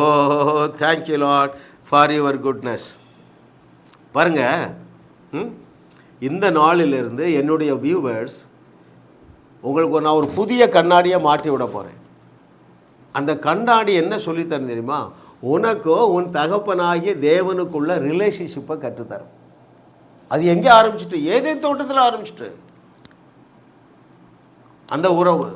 thank you Lord for your goodness. பாருங்க, இந்த நாளிலிருந்து என்னுடைய வியூவர்ஸ் உங்களுக்கு நான் ஒரு புதிய கண்ணாடியை மாட்டி விட போகிறேன். அந்த கண்ணாடி என்ன சொல்லித்தரேன் தெரியுமா? உனக்கோ உன் தகப்பனாகிய தேவனுக்குள்ள ரிலேஷன்ஷிப்பை கற்றுத்தரும். அது எங்கே ஆரம்பிச்சுட்டு? ஏதேன் தோட்டத்தில் ஆரம்பிச்சுட்டு அந்த உறவு.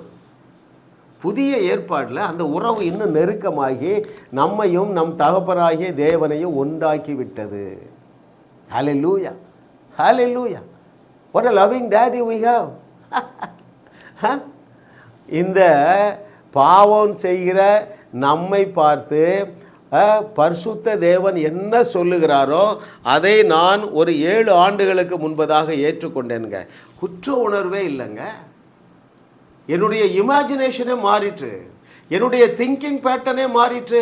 புதிய ஏற்பாட்டில் அந்த உறவு இன்னும் நெருக்கமாகி நம்மையும் நம் தகப்பனாகிய தேவனையும் ஒன்றாக்கி விட்டது. ஹல்லேலூயா, ஹல்லேலூயா. What a loving daddy we have. இந்த பாவம் செய்கிற நம்மை பார்த்து பரிசுத்த தேவன் என்ன சொல்லுகிறாரோ அதை நான் ஒரு 7 ஆண்டுகளுக்கு முன்பதாக ஏற்றுக்கொண்டேனுங்க. குற்ற உணர்வே இல்லைங்க. என்னுடைய இமேஜினேஷனே மாறிட்டு, என்னுடைய திங்கிங் பேட்டர்னே மாறிட்டு.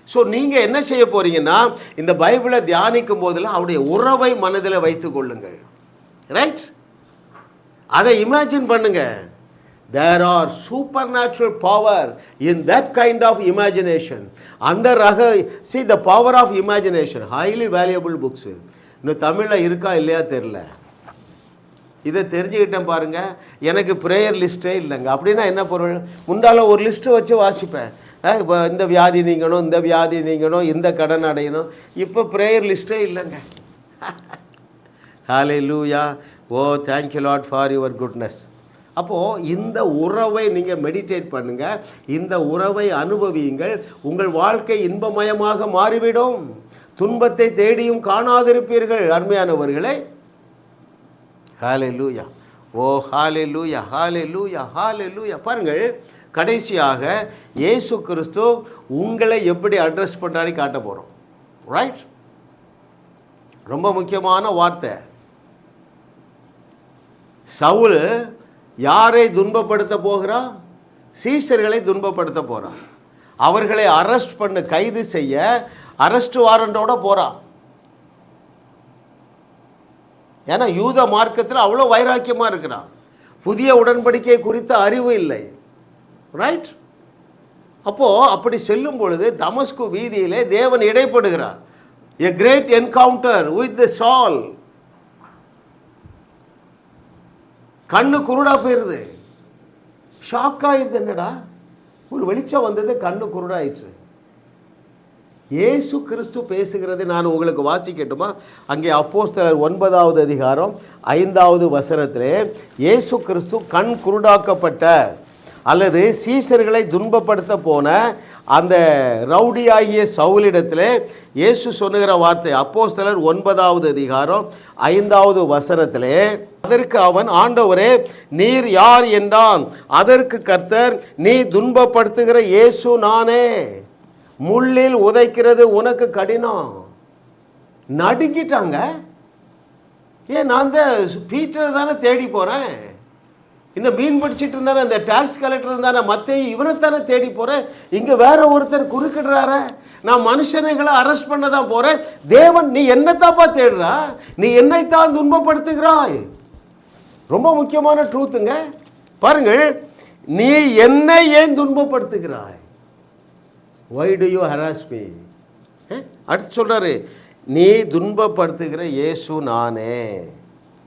ஸோ நீங்கள் என்ன செய்ய போறீங்கன்னா, இந்த பைபிளை தியானிக்கும் போதெல்லாம் அவருடைய உறவை மனதில் வைத்து கொள்ளுங்கள். ரைட்? அதை இமேஜின் பண்ணுங்க. There are supernatural power in that kind of imagination. அந்த see the power of imagination, highly valuable books. இந்த தமிழில் இருக்கா இல்லையா தெரியல. இதை தெரிஞ்சுக்கிட்டேன் பாருங்க. எனக்கு ப்ரேயர் லிஸ்ட்டே இல்லைங்க. அப்படின்னா என்ன பொருள்? முன்னால ஒரு லிஸ்ட்டு வச்சு வாசிப்பேன். இப்போ இந்த வியாதி நீங்கணும், இந்த வியாதி நீங்கணும், இந்த கடன் அடையணும். இப்போ ப்ரேயர் லிஸ்ட்டே இல்லைங்க. Hallelujah. Oh, thank you Lord for your goodness. அப்போது இந்த உறவை நீங்கள் மெடிடேட் பண்ணுங்கள், இந்த உறவை அனுபவியுங்கள். உங்கள் வாழ்க்கை இன்பமயமாக மாறிவிடும். துன்பத்தை தேடியும் காணாதிருப்பீர்கள். அருமையானவர்களே, ஹல்லேலூயா, ஓ ஹல்லேலூயா, ஹல்லேலூயா, ஹல்லேலூயா. பாருங்கள், கடைசியாக இயேசு கிறிஸ்து உங்களை எப்படி அட்ரஸ் பண்ணுறான்னு காட்ட போகிறோம். ரைட், ரொம்ப முக்கியமான வார்த்தை. சவுல் யாரை துன்பப்படுத்த போகிறான்? சீஷர்களை துன்பப்படுத்த போகிறான். அவர்களை அரெஸ்ட் பண்ண, கைது செய்ய அரெஸ்ட் வாரண்டோட போகிறான். ஏன்னா யூத மார்க்கத்தில் அவ்வளோ வைராக்கியமாக இருக்கிறான். புதிய உடன்படிக்கை குறித்த அறிவு இல்லை. ரைட், அப்போது அப்படி செல்லும் பொழுது தமஸ்கு வீதியிலே தேவன் இடைப்படுகிறார். A great encounter with the Saul. கண்ணு குருடா போயிருது. ஷாக் ஆயிடுது. என்னடா, ஒரு வெளிச்சம் வந்தது, கண்ணு குருடாயிடுச்சு. இயேசு கிறிஸ்து பேசுகிறது நான் உங்களுக்கு வாசிக்கட்டுமா? அங்கே அப்போஸ்தலர் 9வது அதிகாரம் 5வது வசனத்திலே இயேசு கிறிஸ்து கண் குருடாக்கப்பட்ட அல்லது சீஷர்களை துன்பப்படுத்த போன அந்த ரவுடியாகிய சவுலிடத்திலே இயேசு சொல்லுகிற வார்த்தை, அப்போஸ்தலர் 9வது அதிகாரம் 5வது வசனத்திலே, அதற்கு அவன், ஆண்டவரே நீர் யார் என்றான். அதற்கு கர்த்தர், நீ துன்பப்படுத்துகிற இயேசு நானே. முள்ளில் உதைக்கிறது உனக்கு கடினம். நடுங்கிட்டாங்க. ஏன், நான் தான் பீட்டரை தானே தேடி போகிறேன். இந்த மீன் பிடிச்சிட்டு இருந்தானே, இந்த டாக்ஸ் கலெக்டர் இருந்தானே, மத்தேயு, இவனைத்தானே தேடி போகிறேன். இங்கே வேற ஒருத்தர் குறுக்கிடுறார. நான் மனுஷனைகளை அரெஸ்ட் பண்ண தான் போகிறேன். தேவன், நீ என்னத்தாப்பா தேடுறா? நீ என்னைத்தான் துன்பப்படுத்துகிறாய். ரொம்ப முக்கியமான ட்ரூத்துங்க. பாருங்கள், நீ என்னை ஏன் துன்பப்படுத்துகிறாய்? Why do you harass me? அடுத்து சொல்றாரு, நீ துன்பப்படுத்துகிற இயேசு நானே.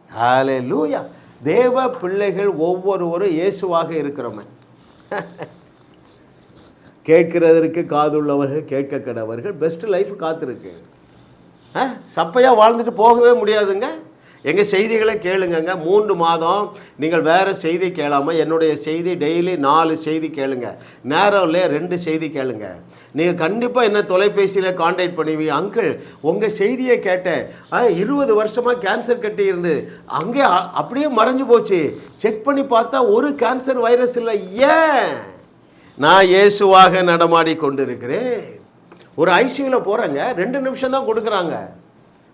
ஹல்லேலூயா. தேவ பிள்ளைகள் ஒவ்வொருவரும் இயேசுவாக இருக்கிறோமே. கேட்கிறதற்கு காதுள்ளவர்கள் கேட்க கடவர்கள். பெஸ்ட் லைஃப் காத்திருக்கு. சப்பையா வாழ்ந்துட்டு போகவே முடியாதுங்க. எங்கள் செய்திகளை கேளுங்க. 3 மாதம் நீங்கள் வேறு செய்தி கேளாமல் என்னுடைய செய்தி டெய்லி 4 செய்தி கேளுங்க. நேரில் 2 செய்தி கேளுங்க. நீங்கள் கண்டிப்பாக என்ன தொலைபேசியில் கான்டாக்ட் பண்ணுவீங்க. அங்கிள், உங்கள் செய்தியை கேட்டேன், 20 வருஷமாக கேன்சர் கட்டி இருந்து அங்கே அப்படியே மறைஞ்சு போச்சு, செக் பண்ணி பார்த்தா ஒரு கேன்சர் வைரஸ் இல்லை. ஏன்? நான் இயேசுவாக நடமாடி கொண்டிருக்கிறேன். ஒரு ஐசியூவில் போகிறேங்க, 2 நிமிஷம் தான் கொடுக்குறாங்க.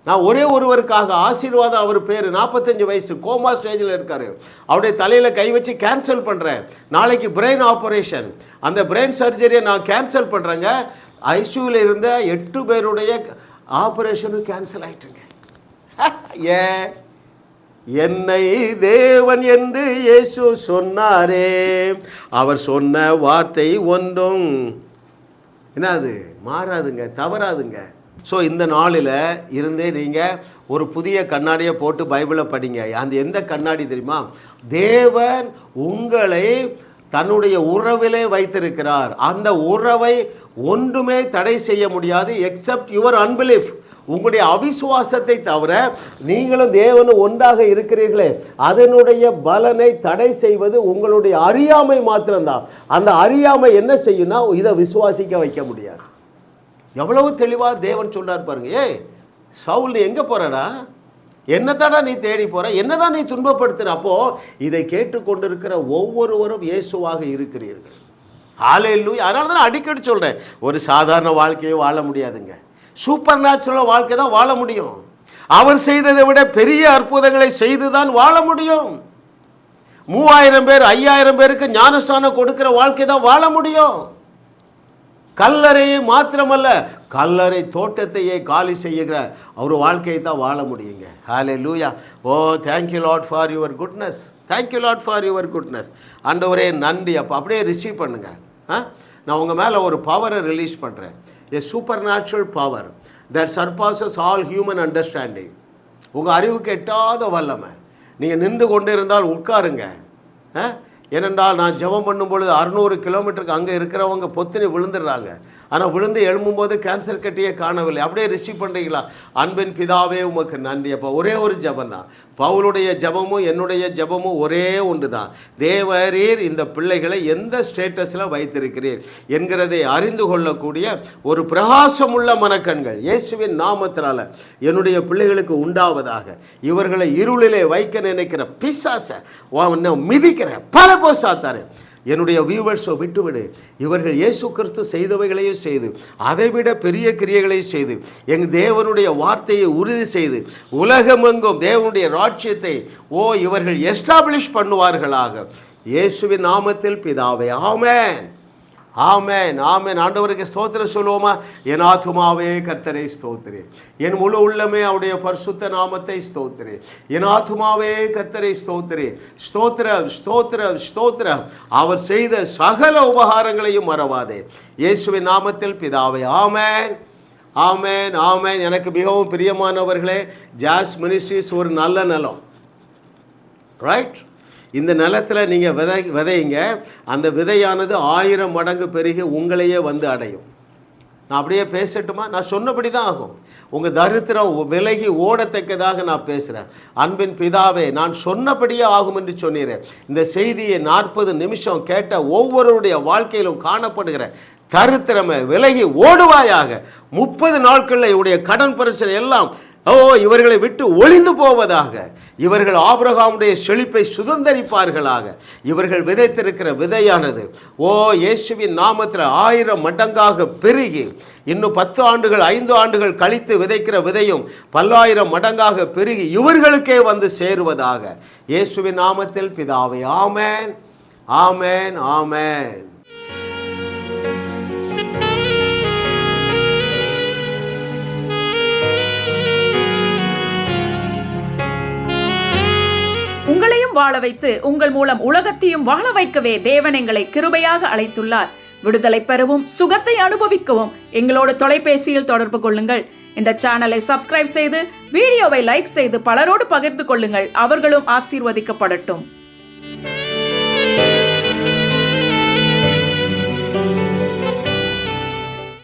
நான் ஒரே ஒருவருக்காக, ஆசீர்வாதம், அவர் பேர், 45 வயசு, கோமா ஸ்டேஜில் இருக்கார். அவருடைய தலையில் கை வச்சு கேன்சல் பண்ணுறேன். நாளைக்கு பிரெயின் ஆப்ரேஷன். அந்த பிரெயின் சர்ஜரியை நான் கேன்சல் பண்ணுறேங்க. ஐசியூவில் இருந்த 8 பேருடைய ஆப்ரேஷனும் கேன்சல் ஆயிட்டுங்க. ஏன்? என்னை தேவன் என்று இயேசு சொன்னாரே, அவர் சொன்ன வார்த்தை ஒன்றும் என்னது மாறாதுங்க, தவறாதுங்க. ஸோ இந்த நாளில் இருந்தே நீங்கள் ஒரு புதிய கண்ணாடியை போட்டு பைபிளை படிங்க. அந்த எந்த கண்ணாடி தெரியுமா? தேவன் உங்களை தன்னுடைய உறவிலே வைத்திருக்கிறார். அந்த உறவை ஒன்றுமே தடை செய்ய முடியாது எக்ஸப்ட் யுவர் அன்பிலீஃப். உங்களுடைய அவிசுவாசத்தை தவிர நீங்களும் தேவனும் ஒன்றாக இருக்கிறீர்களே, அதனுடைய பலனை தடை செய்வது உங்களுடைய அறியாமை மாத்திரம்தான். அந்த அறியாமை என்ன செய்யும்னா இதை விசுவாசிக்க வைக்க முடியாது. எவ்வளவு தெளிவாக தேவன் சொல்றார் பாருங்க. ஏய் சவுல், நீ எங்கே போறடா? என்னதாடா நீ தேடி போற? என்னதான் நீ துன்பப்படுத்துற? அப்போ இதை கேட்டுக்கொண்டிருக்கிற ஒவ்வொருவரும் இயேசுவாக இருக்கிறீர்கள். ஹல்லேலூயா. அதனால தான் அடிக்கடி சொல்றேன், ஒரு சாதாரண வாழ்க்கையை வாழ முடியாதுங்க. சூப்பர் நேச்சுரல் வாழ்க்கை தான் வாழ முடியும். அவர் செய்ததை விட பெரிய அற்புதங்களை செய்துதான் வாழ முடியும். 3000 பேர் 5000 பேருக்கு ஞானஸ்நானம் கொடுக்கிற வாழ்க்கை தான் வாழ முடியும். கல்லறையை மாத்திரமல்ல, கல்லறை தோட்டத்தையே காலி செய்யுகிற ஒரு வாழ்க்கையை தான் வாழ முடியுங்க. Hallelujah. Oh thank you Lord for your goodness. Thank you Lord for your goodness. ஆண்டவரே நன்றி. அப்போ அப்படியே ரிசீவ் பண்ணுங்க. நான் உங்கள் மேலே ஒரு பவரை ரிலீஸ் பண்ணுறேன். A supernatural power that surpasses all human understanding. உங்கள் அறிவுக்கு எட்டாத வல்லமை. நீங்கள் நின்று கொண்டு இருந்தால் உட்காருங்க. ஏனென்றால் நான் ஜெபம் பண்ணும் பொழுது 600 கிலோமீட்டருக்கு அங்கே இருக்கிறவங்க பொத்துனி விழுந்துடுறாங்க. ஆனால் விழுந்து எழும்பும்போது கேன்சர் கட்டியே காணவில்லை. அப்படியே ரிசீவ் பண்ணுறீங்களா? அன்பின் பிதாவே உமக்கு நன்றி. அப்போ ஒரே ஒரு ஜெபம் தான். பவுலுடைய ஜெபமும் என்னுடைய ஜெபமும் ஒரே ஒன்று தான். தேவரீர் இந்த பிள்ளைகளை எந்த ஸ்டேட்டஸில் வைத்திருக்கிறீர் என்கிறதை அறிந்து கொள்ளக்கூடிய ஒரு பிரகாசமுள்ள மனக்கண்கள் இயேசுவின் நாமத்தினால என்னுடைய பிள்ளைகளுக்கு உண்டாவதாக. இவர்களை இருளிலே வைக்க நினைக்கிற பிசாசை மிதிக்கிற பல போசாத்தாரு என்னுடைய வியூவர்ஸை விட்டுவிடு. இவர்கள் இயேசு கிறிஸ்து செய்தவைகளையும் செய்து அதைவிட பெரிய கிரியைகளையும் செய்து எங்கள் தேவனுடைய வார்த்தையை உறுதி செய்து உலகமெங்கும் தேவனுடைய ராஜ்யத்தை இவர்கள் எஸ்டாப்ளிஷ் பண்ணுவார்களாக. இயேசுவின் நாமத்தில் பிதாவே, ஆமென், ஆமென், ஆமென். ஆண்டவருக்கு ஸ்தோத்திரம் சொல்லுவோமா? என் ஆத்துமாவே கர்த்தரை ஸ்தோத்திரே, என் முழு உள்ளமே அவருடைய பரிசுத்த நாமத்தை ஸ்தோத்திரே. என் ஆத்துமாவே கர்த்தரை ஸ்தோத்திரே. ஸ்தோத்திரம், ஸ்தோத்திரம், ஸ்தோத்திரம். அவர் செய்த சகல உபகாரங்களையும் மறவாதே. இயேசுவின் நாமத்தில் பிதாவே, ஆமென், ஆமென், ஆமென். எனக்கு மிகவும் பிரியமானவர்களே, ஜாஸ் மினிஸ்ட்ரிஸ் ஒரு நல்ல நிலம், ரைட்? இந்த நிலத்தில் நீங்கள் விதைங்க. அந்த விதையானது 1000 மடங்கு பெருகி உங்களையே வந்து அடையும். நான் அப்படியே பேசட்டுமா? நான் சொன்னபடி தான் ஆகும். உங்கள் தரித்திரம் விலகி ஓடத்தக்கதாக நான் பேசுகிறேன். அன்பின் பிதாவே, நான் சொன்னபடியே ஆகும் என்று சொன்னீரேன். இந்த செய்தியை 40 நிமிஷம் கேட்ட ஒவ்வொருடைய வாழ்க்கையிலும் காணப்படுகிற தரித்திரமை விலகி ஓடுவாயாக. 30 நாட்களில் இவருடைய கடன் பிரச்சனை எல்லாம் இவர்களை விட்டு ஒளிந்து போவதாக. இவர்கள் ஆபிரகாமுடைய செழிப்பை சுதந்தரிப்பார்களாக. இவர்கள் விதைத்திருக்கிற விதையானது இயேசுவின் நாமத்தில் 1000 மடங்காக பெருகி இன்னும் 10 ஆண்டுகள் 5 ஆண்டுகள் கழித்து விதைக்கிற விதையும் 10,000 மடங்காக பெருகி இவர்களுக்கே வந்து சேருவதாக. இயேசுவின் நாமத்தில் பிதாவே, ஆமென், ஆமென், ஆமென். உங்களையும் வாழ வைத்து உங்கள் மூலம் உலகத்தையும் வாழ வைக்கவே தேவன் எங்களை கிருபையாக அழைத்துள்ளார். விடுதலை பெறவும் சுகத்தை அனுபவிக்கவும் எங்களோடு தொலைபேசியில் தொடர்பு கொள்ளுங்கள். இந்த சேனலை சப்ஸ்கிரைப் செய்து வீடியோவை லைக் செய்து பலரோடு பகிர்ந்து கொள்ளுங்கள். அவர்களும் ஆசீர்வதிக்கப்படட்டும்.